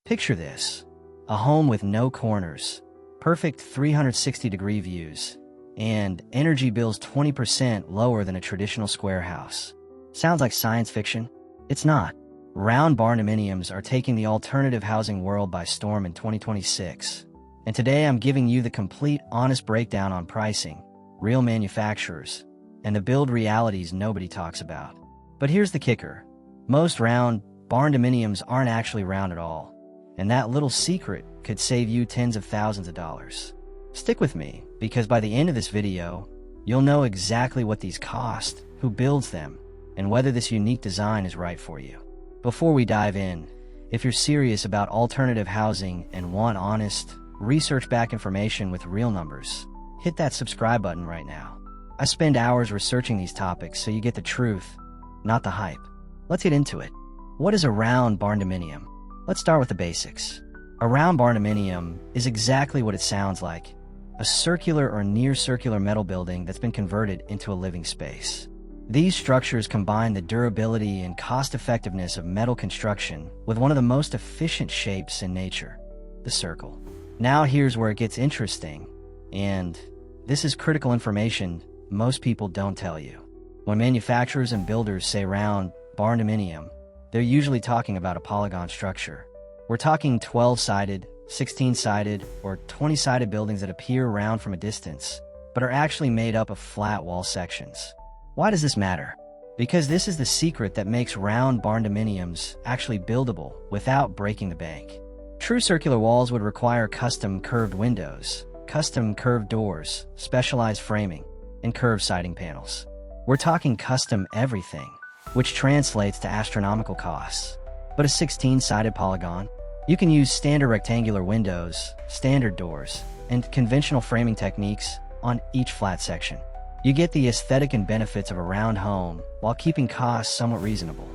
Picture this: a home with no corners, perfect 360-degree views, and energy bills 20% lower than a traditional square house. Sounds like science fiction? It's not. Round barndominiums are taking the alternative housing world by storm in 2026. And today I'm giving you the complete, honest breakdown on pricing, real manufacturers, and the build realities nobody talks about. But here's the kicker: most round barndominiums aren't actually round at all, and that little secret could save you tens of thousands of dollars. Stick with me, because by the end of this video, you'll know exactly what these cost, who builds them, and whether this unique design is right for you. Before we dive in, if you're serious about alternative housing and want honest, research-backed information with real numbers, hit that subscribe button right now. I spend hours researching these topics so you get the truth, not the hype. Let's get into it. What is a round barndominium? Let's start with the basics. A round barndominium is exactly what it sounds like: a circular or near-circular metal building that's been converted into a living space. These structures combine the durability and cost-effectiveness of metal construction with one of the most efficient shapes in nature: the circle. Now here's where it gets interesting, and this is critical information most people don't tell you. When manufacturers and builders say round barndominium, they're usually talking about a polygon structure. We're talking 12-sided, 16-sided, or 20-sided buildings that appear round from a distance, but are actually made up of flat wall sections. Why does this matter? Because this is the secret that makes round barndominiums actually buildable without breaking the bank. True circular walls would require custom curved windows, custom curved doors, specialized framing, and curved siding panels. We're talking custom everything, which translates to astronomical costs. But a 16-sided polygon? You can use standard rectangular windows, standard doors, and conventional framing techniques on each flat section. You get the aesthetic and benefits of a round home while keeping costs somewhat reasonable.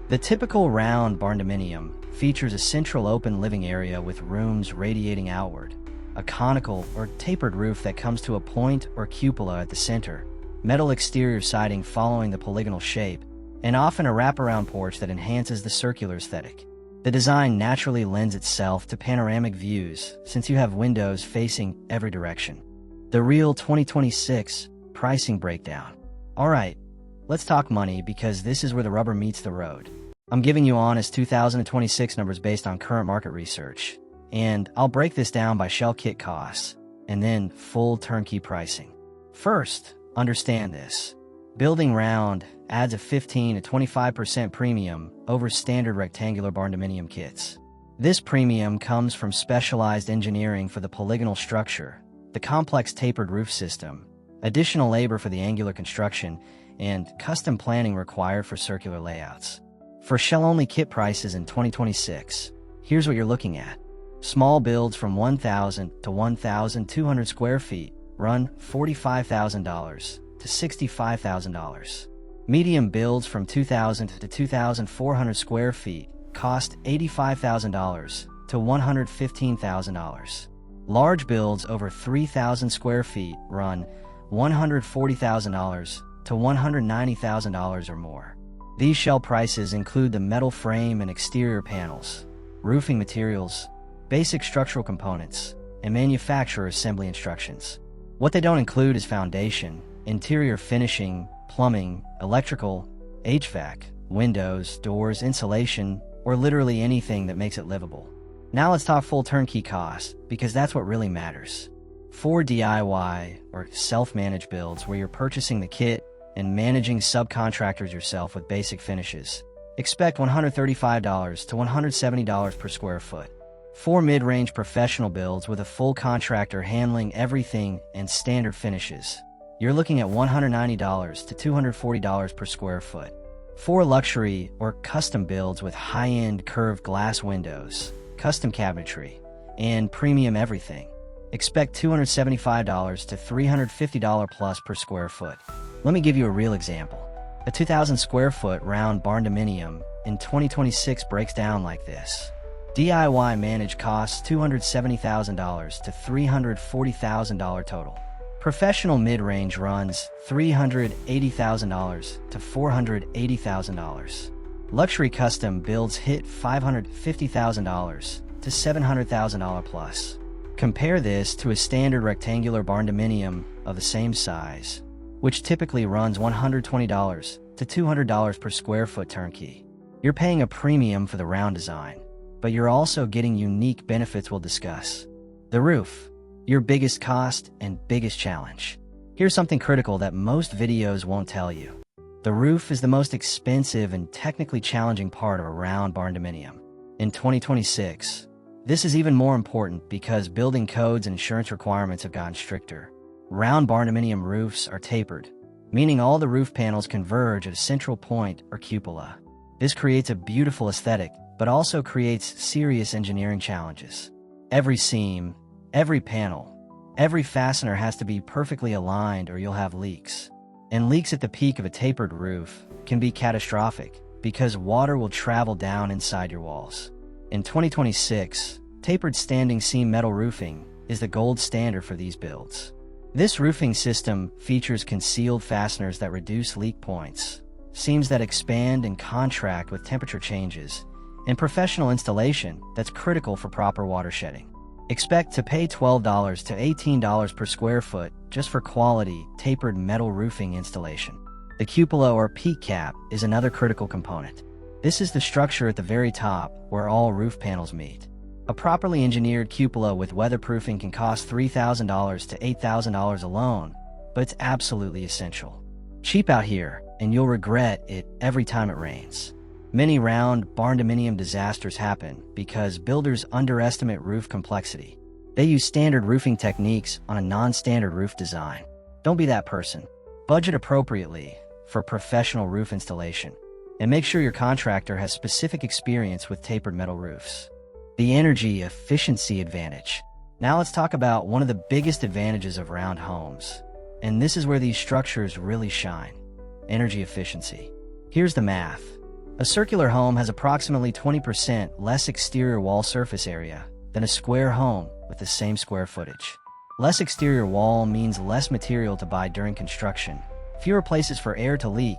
The typical round barndominium features a central open living area with rooms radiating outward, a conical or tapered roof that comes to a point or cupola at the center, metal exterior siding following the polygonal shape, and often a wraparound porch that enhances the circular aesthetic. The design naturally lends itself to panoramic views since you have windows facing every direction. The real 2026 pricing breakdown. Alright, let's talk money, because this is where the rubber meets the road. I'm giving you honest 2026 numbers based on current market research, and I'll break this down by shell kit costs, and then full turnkey pricing. First, understand this: building round adds a 15 to 25% premium over standard rectangular barndominium kits. This premium comes from specialized engineering for the polygonal structure, the complex tapered roof system, additional labor for the angular construction, and custom planning required for circular layouts. For shell-only kit prices in 2026, here's what you're looking at. Small builds from 1,000 to 1,200 square feet run $45,000 to $65,000. Medium builds from 2,000 to 2,400 square feet cost $85,000 to $115,000. Large builds over 3,000 square feet run $140,000 to $190,000 or more. These shell prices include the metal frame and exterior panels, roofing materials, basic structural components, and manufacturer assembly instructions. What they don't include is foundation, interior finishing, plumbing, electrical, HVAC, windows, doors, insulation, or literally anything that makes it livable. Now let's talk full turnkey costs, because that's what really matters. For DIY or self-managed builds where you're purchasing the kit and managing subcontractors yourself with basic finishes, expect $135 to $170 per square foot. For mid-range professional builds with a full contractor handling everything and standard finishes, you're looking at $190 to $240 per square foot. For luxury or custom builds with high-end curved glass windows, custom cabinetry, and premium everything, expect $275 to $350 plus per square foot. Let me give you a real example. A 2,000 square foot round barndominium in 2026 breaks down like this. DIY managed costs $270,000 to $340,000 total. Professional mid-range runs $380,000 to $480,000. Luxury custom builds hit $550,000 to $700,000 plus. Compare this to a standard rectangular barndominium of the same size, which typically runs $120 to $200 per square foot turnkey. You're paying a premium for the round design, but you're also getting unique benefits we'll discuss. The roof, your biggest cost and biggest challenge. Here's something critical that most videos won't tell you. The roof is the most expensive and technically challenging part of a round barndominium. In 2026, this is even more important because building codes and insurance requirements have gotten stricter. Round barndominium roofs are tapered, meaning all the roof panels converge at a central point or cupola. This creates a beautiful aesthetic, but also creates serious engineering challenges. Every seam, every panel, every fastener has to be perfectly aligned or you'll have leaks. And leaks at the peak of a tapered roof can be catastrophic because water will travel down inside your walls. In 2026, tapered standing seam metal roofing is the gold standard for these builds. This roofing system features concealed fasteners that reduce leak points, seams that expand and contract with temperature changes, and professional installation that's critical for proper water shedding. Expect to pay $12 to $18 per square foot just for quality, tapered metal roofing installation. The cupola or peak cap is another critical component. This is the structure at the very top where all roof panels meet. A properly engineered cupola with weatherproofing can cost $3,000 to $8,000 alone, but it's absolutely essential. Cheap out here, and you'll regret it every time it rains. Many round barndominium disasters happen because builders underestimate roof complexity. They use standard roofing techniques on a non-standard roof design. Don't be that person. Budget appropriately for professional roof installation, and make sure your contractor has specific experience with tapered metal roofs. The energy efficiency advantage. Now let's talk about one of the biggest advantages of round homes, and this is where these structures really shine: energy efficiency. Here's the math. A circular home has approximately 20% less exterior wall surface area than a square home with the same square footage. Less exterior wall means less material to buy during construction, fewer places for air to leak,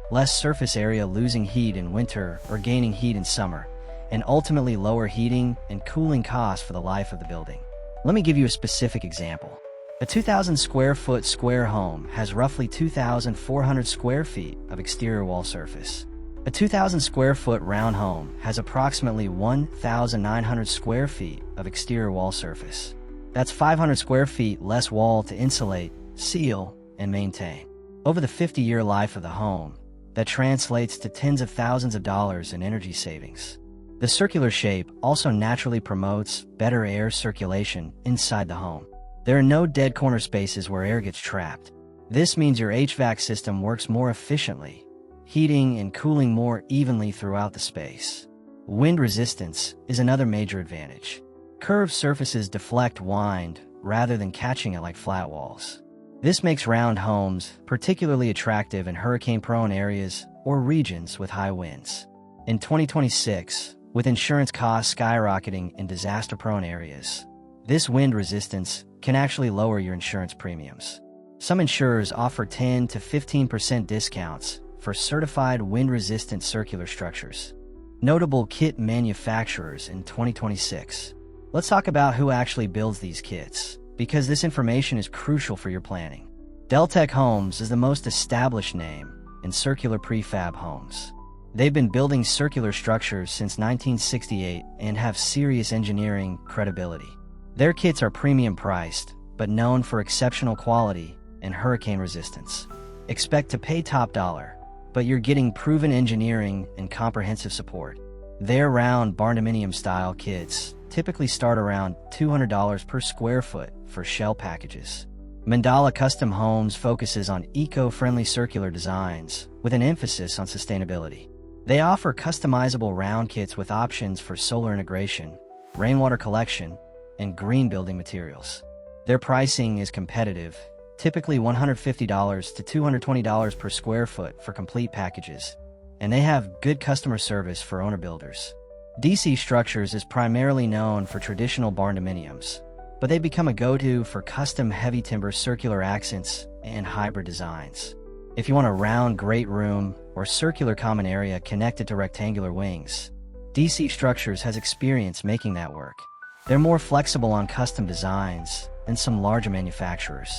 less surface area losing heat in winter or gaining heat in summer, and ultimately lower heating and cooling costs for the life of the building. Let me give you a specific example. A 2,000 square foot square home has roughly 2,400 square feet of exterior wall surface. A 2,000 square foot round home has approximately 1,900 square feet of exterior wall surface. That's 500 square feet less wall to insulate, seal, and maintain. Over the 50-year life of the home, that translates to tens of thousands of dollars in energy savings. The circular shape also naturally promotes better air circulation inside the home. There are no dead corner spaces where air gets trapped. This means your HVAC system works more efficiently, heating and cooling more evenly throughout the space. Wind resistance is another major advantage. Curved surfaces deflect wind rather than catching it like flat walls. This makes round homes particularly attractive in hurricane-prone areas or regions with high winds. In 2026, with insurance costs skyrocketing in disaster-prone areas, this wind resistance can actually lower your insurance premiums. Some insurers offer 10 to 15% discounts for certified wind-resistant circular structures. Notable kit manufacturers in 2026. Let's talk about who actually builds these kits, because this information is crucial for your planning. Deltec Homes is the most established name in circular prefab homes. They've been building circular structures since 1968 and have serious engineering credibility. Their kits are premium priced, but known for exceptional quality and hurricane resistance. Expect to pay top dollar, but you're getting proven engineering and comprehensive support. Their round barndominium style kits typically start around $200 per square foot for shell packages. Mandala Custom Homes focuses on eco-friendly circular designs with an emphasis on sustainability. They offer customizable round kits with options for solar integration, rainwater collection, and green building materials. Their pricing is competitive, typically $150 to $220 per square foot for complete packages, and they have good customer service for owner-builders. DC Structures is primarily known for traditional barndominiums, but they become a go-to for custom heavy timber circular accents and hybrid designs. If you want a round great room or circular common area connected to rectangular wings, DC Structures has experience making that work. They're more flexible on custom designs than some larger manufacturers.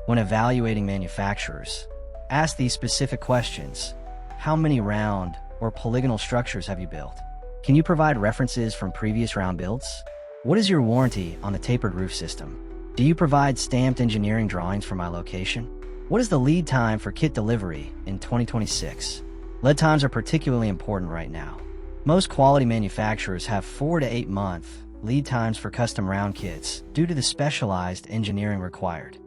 When evaluating manufacturers, ask these specific questions. How many round or polygonal structures have you built? Can you provide references from previous round builds? What is your warranty on the tapered roof system? Do you provide stamped engineering drawings for my location? What is the lead time for kit delivery in 2026? Lead times are particularly important right now. Most quality manufacturers have 4 to 8 month lead times for custom round kits due to the specialized engineering required.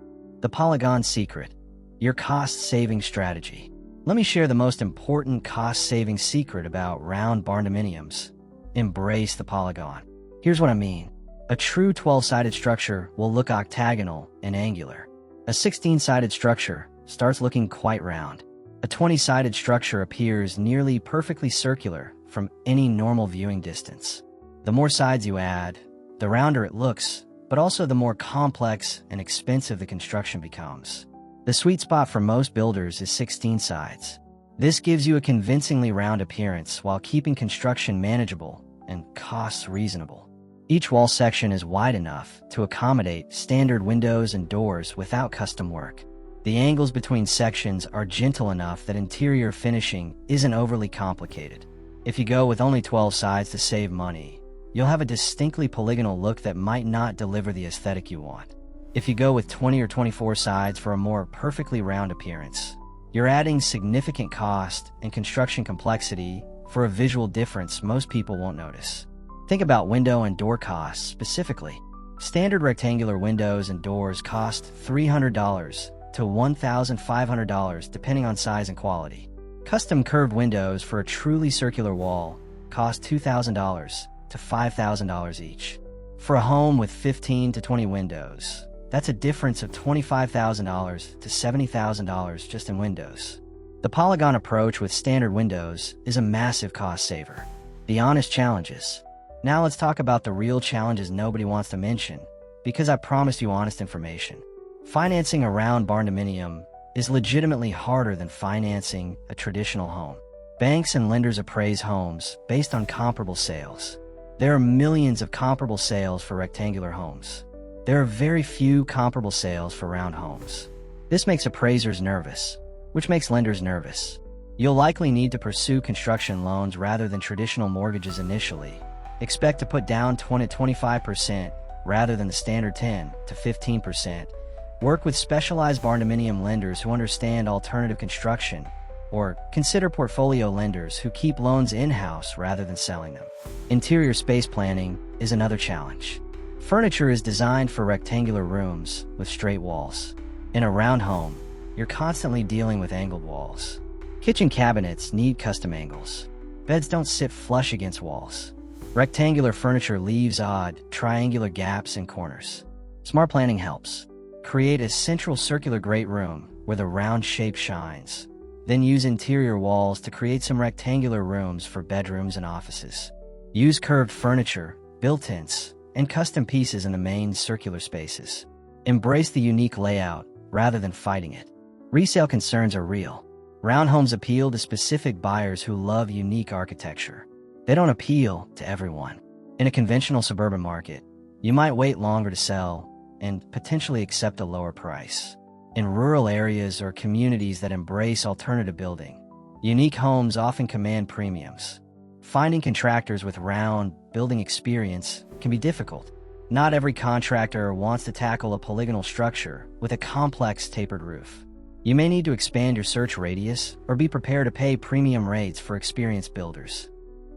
The Polygon secret, your cost-saving strategy. Let me share the most important cost-saving secret about round barndominiums. Embrace the Polygon. Here's what I mean. A true 12-sided structure will look octagonal and angular. A 16-sided structure starts looking quite round. A 20-sided structure appears nearly perfectly circular from any normal viewing distance. The more sides you add, the rounder it looks, but also the more complex and expensive the construction becomes. The sweet spot for most builders is 16 sides. This gives you a convincingly round appearance while keeping construction manageable and costs reasonable. Each wall section is wide enough to accommodate standard windows and doors without custom work. The angles between sections are gentle enough that interior finishing isn't overly complicated. If you go with only 12 sides to save money, you'll have a distinctly polygonal look that might not deliver the aesthetic you want. If you go with 20 or 24 sides for a more perfectly round appearance, you're adding significant cost and construction complexity for a visual difference most people won't notice. Think about window and door costs specifically. Standard rectangular windows and doors cost $300 to $1,500 depending on size and quality. Custom curved windows for a truly circular wall cost $2,000 to $5,000 each. For a home with 15 to 20 windows, that's a difference of $25,000 to $70,000 just in windows. The Polygon approach with standard windows is a massive cost saver. The honest challenges. Now let's talk about the real challenges nobody wants to mention, because I promised you honest information. Financing a round barndominium is legitimately harder than financing a traditional home. Banks and lenders appraise homes based on comparable sales. There are millions of comparable sales for rectangular homes. There are very few comparable sales for round homes. This makes appraisers nervous, which makes lenders nervous. You'll likely need to pursue construction loans rather than traditional mortgages initially. Expect to put down 20 to 25% rather than the standard 10 to 15%. Work with specialized barndominium lenders who understand alternative construction, or consider portfolio lenders who keep loans in-house rather than selling them. Interior space planning is another challenge. Furniture is designed for rectangular rooms with straight walls. In a round home, you're constantly dealing with angled walls. Kitchen cabinets need custom angles. Beds don't sit flush against walls. Rectangular furniture leaves odd, triangular gaps and corners. Smart planning helps. Create a central circular great room where the round shape shines. Then use interior walls to create some rectangular rooms for bedrooms and offices. Use curved furniture, built-ins, and custom pieces in the main circular spaces. Embrace the unique layout rather than fighting it. Resale concerns are real. Round homes appeal to specific buyers who love unique architecture. They don't appeal to everyone. In a conventional suburban market, you might wait longer to sell and potentially accept a lower price. In rural areas or communities that embrace alternative building, unique homes often command premiums. Finding contractors with round building experience can be difficult. Not every contractor wants to tackle a polygonal structure with a complex tapered roof. You may need to expand your search radius or be prepared to pay premium rates for experienced builders.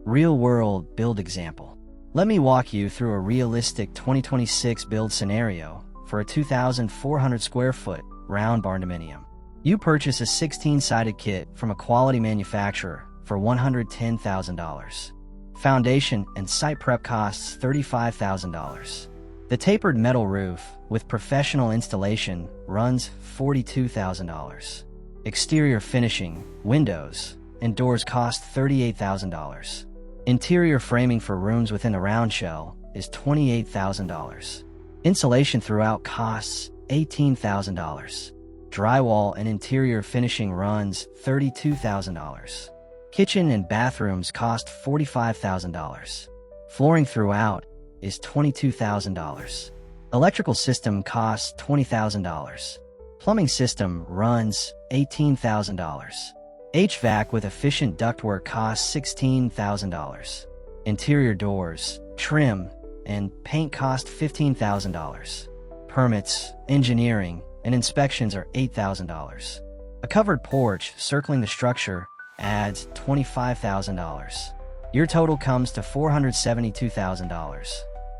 Real-world build example. Let me walk you through a realistic 2026 build scenario for a 2,400 square foot round barndominium. You purchase a 16-sided kit from a quality manufacturer for $110,000. Foundation and site prep costs $35,000. The tapered metal roof with professional installation runs $42,000. Exterior finishing, windows, and doors cost $38,000. Interior framing for rooms within the round shell is $28,000. Insulation throughout costs $18,000. Drywall and interior finishing runs $32,000. Kitchen and bathrooms cost $45,000. Flooring throughout is $22,000. Electrical system costs $20,000. Plumbing system runs $18,000. HVAC with efficient ductwork costs $16,000. Interior doors, trim, and paint cost $15,000. Permits, engineering, and inspections are $8,000. A covered porch circling the structure adds $25,000. Your total comes to $472,000,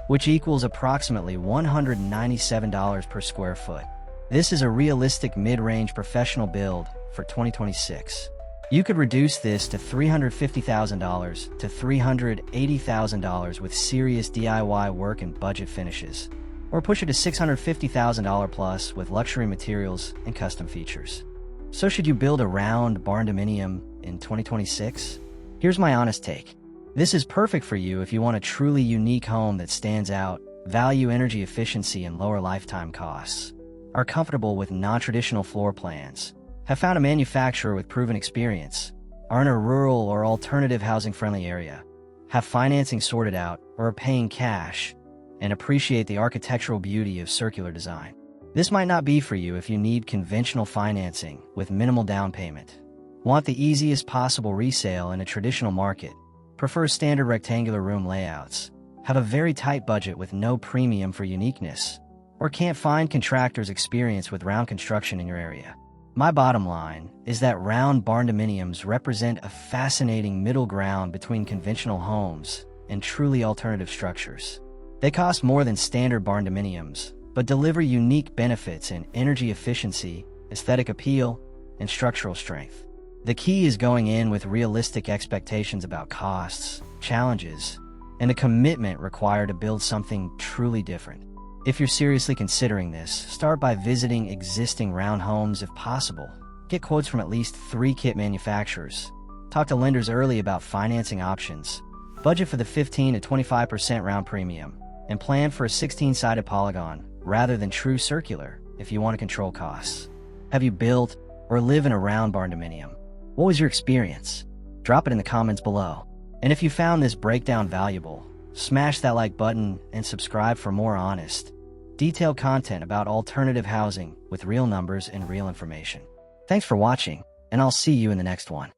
which equals approximately $197 per square foot. This is a realistic mid-range professional build for 2026. You could reduce this to $350,000 to $380,000 with serious DIY work and budget finishes, or push it to $650,000 plus with luxury materials and custom features. So should you build a round barndominium in 2026? Here's my honest take. This is perfect for you if you want a truly unique home that stands out, value energy efficiency and lower lifetime costs, are comfortable with non-traditional floor plans, have found a manufacturer with proven experience, are in a rural or alternative housing-friendly area, have financing sorted out or are paying cash, and appreciate the architectural beauty of circular design. This might not be for you if you need conventional financing with minimal down payment, want the easiest possible resale in a traditional market, prefer standard rectangular room layouts, have a very tight budget with no premium for uniqueness, or can't find contractors experienced with round construction in your area. My bottom line is that round barndominiums represent a fascinating middle ground between conventional homes and truly alternative structures. They cost more than standard barndominiums, but deliver unique benefits in energy efficiency, aesthetic appeal, and structural strength. The key is going in with realistic expectations about costs, challenges, and a commitment required to build something truly different. If you're seriously considering this, start by visiting existing round homes if possible. Get quotes from at least 3 kit manufacturers. Talk to lenders early about financing options. Budget for the 15 to 25% round premium, and plan for a 16-sided polygon rather than true circular if you want to control costs. Have you built or live in a round barndominium? What was your experience? Drop it in the comments below. And if you found this breakdown valuable, smash that like button and subscribe for more honest, detailed content about alternative housing with real numbers and real information. Thanks for watching, and I'll see you in the next one.